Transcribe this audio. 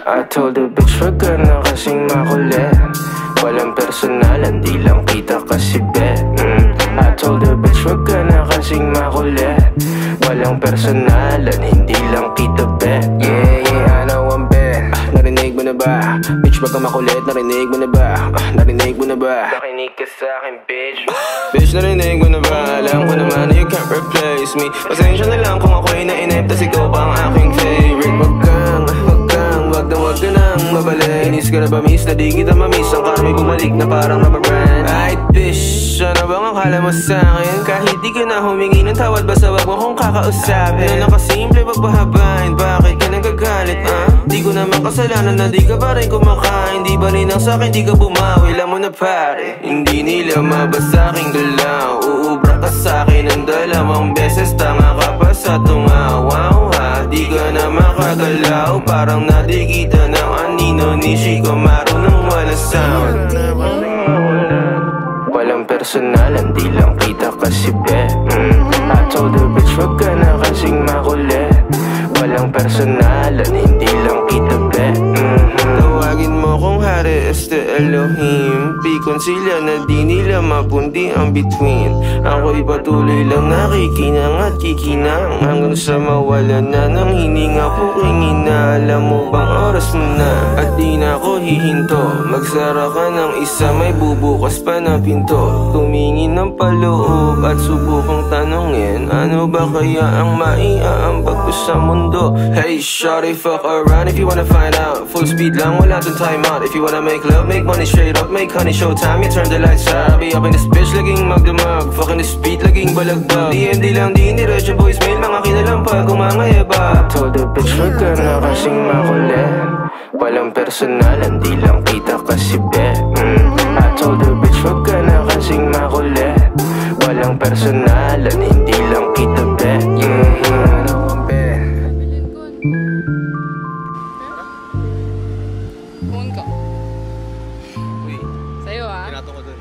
I told the bitch wag ka na kasing makulit. Walang personalan, di lang kita kasi be. I told the bitch wag ka na kasing makulit. Walang personalan, hindi lang kita be. Yeah, yeah, I know I'm be. Narinig mo na ba? Bitch wag ka makulit, narinig mo na ba? Narinig mo na ba? Nakinig ka sa'kin bitch. Bitch narinig mo na ba? Alam ko naman na you can't replace me. Pasensya na lang kung ako'y nainip, tas ikaw pa ang aking favorite. Wag ka nang mabalik. Inis ka na ba miss? Na di kita mamiss. Ang karma'y bumalik na parang rubber brand. Ay bitch, ano bang akala mo sa'kin? Kahit di ka na humingi ng tawad, basta wag mo kong kakausapin. Na nakasimple pagbahabain, bakit ka nagagalit? Di ko naman kasalanan na di ka pa rin kumakain. Di ba rin ang sa'kin, di ka bumawi. Alam mo na pare, hindi nila mabasa aking galaw. Uubra ka sa'kin ng 2 beses. Tanga ka pa sa tungawaw ha. Di ka na makagalaw, parang nadigita ng anino ni Chico marunong wala sound. Walang personalan, di lang kita kasi be. I told the bitch wag ka na kasing makulit. Walang personalan, hindi lang kita be. Tawagin mo kung hari este Elohim. Pikon sila na di nila mapundi ang between. Ako'y patuloy lang nakikinang at kikinang hanggang sa mawala na ng hininga puking ina. Alam mo bang oras mo na at di na ako hihinto. Magsara ka ng isa, may bubukas pa na pinto. Tumingin ng paloob at subukang tanongin, ano ba kaya ang maiaambag ko sa mundo? Hey shawty, fuck around if you wanna find out. Full speed lang, wala dun time out. If you wanna make love, make money straight up. Make honey, showtime, you turn the lights out. Be up in this bitch, laging magdamag. Fucking this beat, laging balagbag. DMD lang, di iniretso voicemail. Mga kinalampag, kumangayaba. I told the bitch, wag ka na kasing makulit. Walang personalan, di lang kita kasi be. I told the bitch, wag ka na kasing makulit. Walang personalan, hindi lang kita be. Pumun ka. Sa'yo ha? Tinato ko dun.